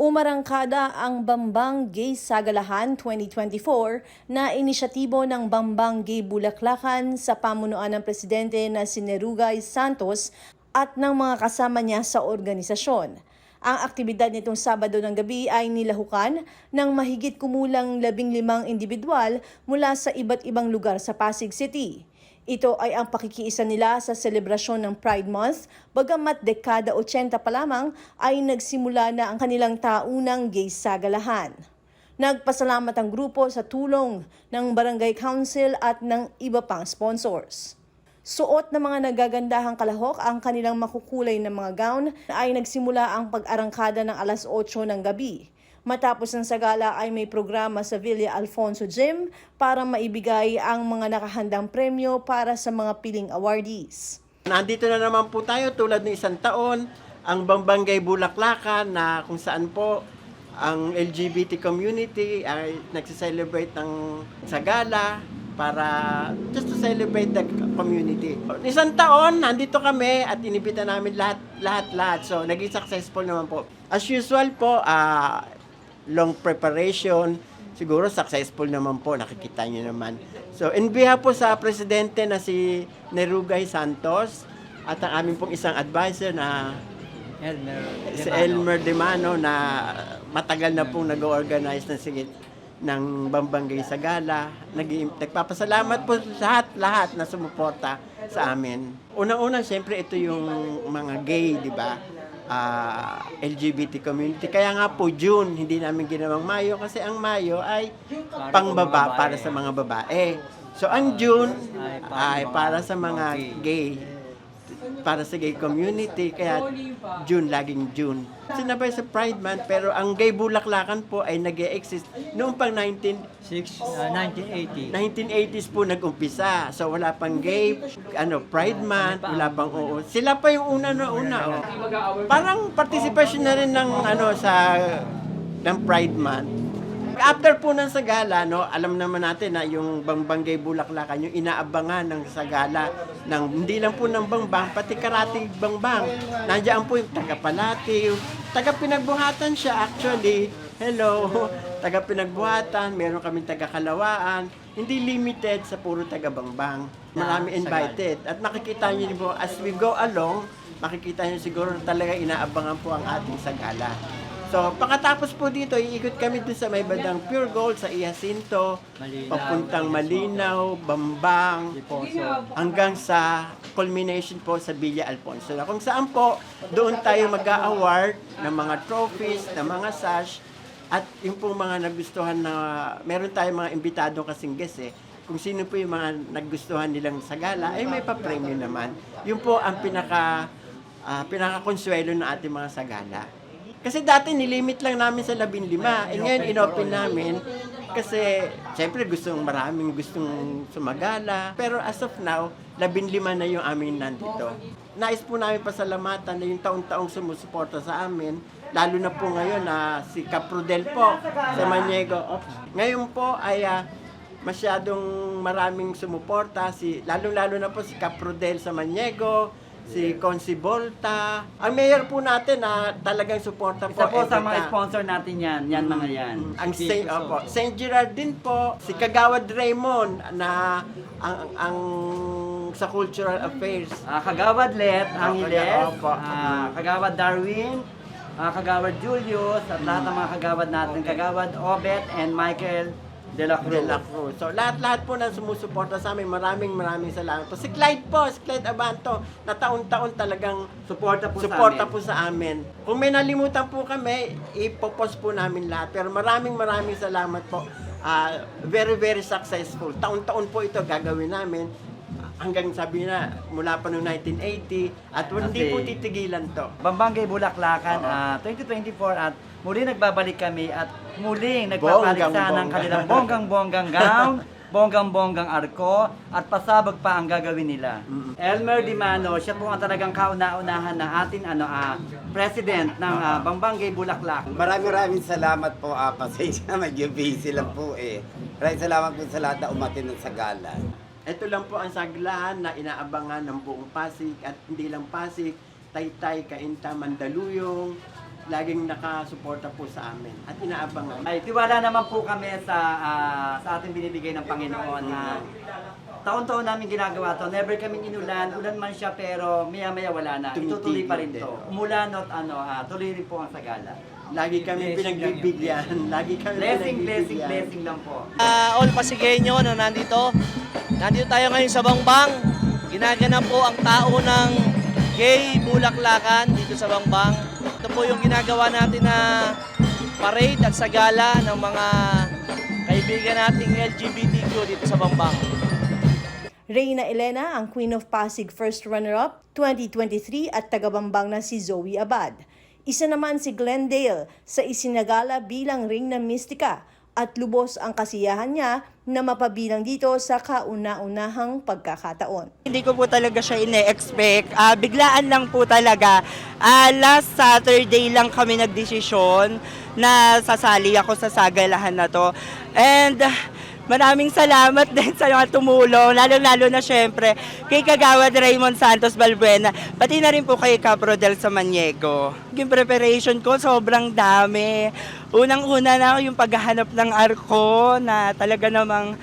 Umarangkada ang Bambang Gay Sagalahan 2024 na inisyatibo ng Bambang Gay Bulaklakan sa pamunuan ng presidente na si Nerugay Santos at ng mga kasama niya sa organisasyon. Ang aktibidad nitong Sabado ng gabi ay nilahukan ng mahigit kumulang 15 individual mula sa iba't ibang lugar sa Pasig City. Ito ay ang pakikiisa nila sa selebrasyon ng Pride Month, bagamat dekada 80 pa lamang ay nagsimula na ang kanilang taunang gay sagalahan. Nagpasalamat ang grupo sa tulong ng Barangay Council at ng iba pang sponsors. Suot ng mga nagagandahang kalahok ang kanilang makukulay na mga gown ay nagsimula ang pag-arangkada ng alas 8 ng gabi. Matapos ng sagala ay may programa sa Villa Alfonso Gym para maibigay ang mga nakahandang premyo para sa mga piling awardees. Nandito na naman po tayo tulad ng isang taon, ang Bambang Gay Bulaklakan na kung saan po ang LGBT community ay nagsiselebrate ng sagala para just to celebrate the community. Isang taon, nandito kami at inibita namin lahat. So, naging successful naman po. As usual po, long preparation, siguro successful naman po, nakikita nyo naman. So, in behalf po sa presidente na si Nerugay Santos at ang aming pong isang advisor na si Elmer Demano na matagal na pong nag-organize ng Bambang Gay Sagala. Nagpapasalamat po sa lahat na sumuporta sa amin. Unang-una, siyempre ito yung mga gay, di ba? LGBT community. Kaya nga po June, hindi namin ginawang Mayo kasi ang Mayo ay pangbaba para sa mga babae. So ang June ay para sa mga gay, para sa gay community, kaya June, laging June. Sinabay sa Pride Month, pero ang Gay Bulaklakan po ay nag-e-exist noong pang 1980s po nag-umpisa. So wala pang gay, Pride Month, wala pang oo. Sila pa yung una. Parang participation na rin ng ng Pride Month. After po ng sagala, alam naman natin na yung Bambang Gay Bulaklakan, yung inaabangan ng sagala, hindi lang po ng Bambang, pati Karatig Bambang. Nandiyan po yung taga-Palati, taga-Pinagbuhatan siya actually. Hello, taga-Pinagbuhatan, meron kaming taga-Kalawaan. Hindi limited sa puro taga-Bambang. Marami invited. At makikita niyo po, as we go along, makikita niyo siguro talaga inaabangan po ang ating sagala. So, pagkatapos po dito, iikot kami dun sa may bandang Pure Gold, sa Jacinto, papuntang Malinaw, Bambang, hanggang sa culmination po sa Villa Alfonso. Kung saan po, doon tayo mag-a-award ng mga trophies, ng mga sash, at yung pong mga nagustuhan na, meron tayong mga imbitado kasing guest kung sino po yung mga nagustuhan nilang sagala, ay may pa-premium naman. Yun po ang pinaka-konsuelo ng ating mga sagala. Kasi dati nilimit lang namin sa 15. Ngayon inopen namin kasi siyempre maraming gustong sumagala. Pero as of now, 15 na yung amin nandito. Nais po namin pasalamatan na yung taong-taong sumusuporta sa amin. Lalo na po ngayon na si Caprudel po sa Maniego. Ngayon po ay masyadong maraming sumuporta. Lalo na po si Caprudel sa Maniego, si Consi Volta. Ang mayor po natin na talagang suporta po. Isa po sa mga sponsor natin yan mga yan. Ang St. Gerard din po, si Kagawad Raymond na ang sa Cultural Affairs. Kagawad Let, Angeles, Kagawad Darwin, Kagawad Julius, at lahat ng mga kagawad natin, Kagawad Obet and Michael De La Cruz. So, lahat po na sumusuporta sa amin, maraming salamat po. Si Clyde Abanto, na taon-taon talagang suporta po sa amin. Kung may nalimutan po kami, ipopost po namin lahat. Pero maraming salamat po. Very successful. Taon-taon po ito gagawin namin. Hanggang sabi na, mula pa noong 1980, at hindi po titigilan to. Bambang Gay Bulaklakan, 2024, at muli nagbabalik kami at muling nagpapaligsa ng kanilang bonggang-bonggang gown, bonggang-bonggang arko, at pasabog pa ang gagawin nila. Elmer Demano, siya po ang talagang kauna-unahan na atin president ng Bambang Gay Bulaklakan. Maraming salamat po, pasensya, medyo busy lang po Maraming salamat po sa lahat na umatin ng sagala. Ito lang po ang saglahan na inaabangan ng buong Pasig at hindi lang Pasig, Taytay, Cainta, Mandaluyong, laging nakasuporta po sa amin at inaabangan. Ay, tiwala naman po kami sa ating binibigay ng Panginoon na taon-taon namin ginagawa to. Never kaming inulan. Ulan man siya pero maya-maya wala na. Itutuloy pa rin to. Umulan at tuloy rin po ang sagala. Lagi kami pinagbibigyan. Lagi kami pinagbibigyan. Blessing lang po. All Pasigueño no, nandito tayo ngayon sa Bangbang. Ginaganap po ang tao ng gay bulaklakan dito sa Bangbang. Ito po yung ginagawa natin na parade at sagala ng mga kaibigan nating LGBTQ dito sa Bangbang. Reyna Elena, ang Queen of Pasig First Runner-Up 2023 at taga-Bambang na si Zoe Abad. Isa naman si Glendale sa isinagala bilang ring ng mistika at lubos ang kasiyahan niya na mapabilang dito sa kauna-unahang pagkakataon. Hindi ko po talaga siya ine-expect. Biglaan lang po talaga. Last Saturday lang kami nagdesisyon na sasali ako sa sagalahan na to. And maraming salamat din sa mga tumulong, lalo-lalo na syempre kay Kagawad Raymond Santos Balbuena, pati na rin po kay Caprodel Samaniego. Yung preparation ko sobrang dami. Unang-una na yung paghahanap ng arko na talaga namang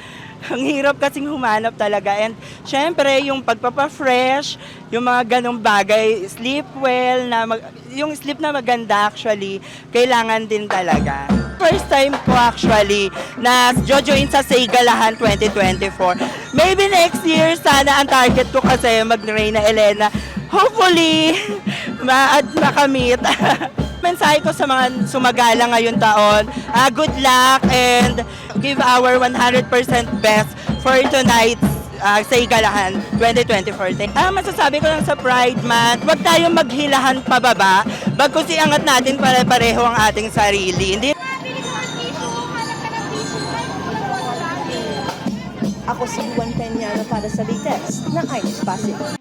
ang hirap kasing humanap talaga. And syempre yung pagpapa-fresh, yung mga ganong bagay, sleep well, yung sleep na maganda actually, kailangan din talaga. First time ko actually na jojoin sa Sagalahan 2024. Maybe next year, sana ang target ko kasi mag-Reyna Elena. Hopefully, makamit. Mensahe ko sa mga sumagala ngayon taon, good luck and give our 100% best for tonight's Sagalahan 2024. Masasabi ko lang sa Pride Month, huwag tayong maghilahan pababa, bagkus iangat natin pare-pareho ang ating sarili. Hindi Ako si Juan Peñano para sa latest ng Ines Pasig.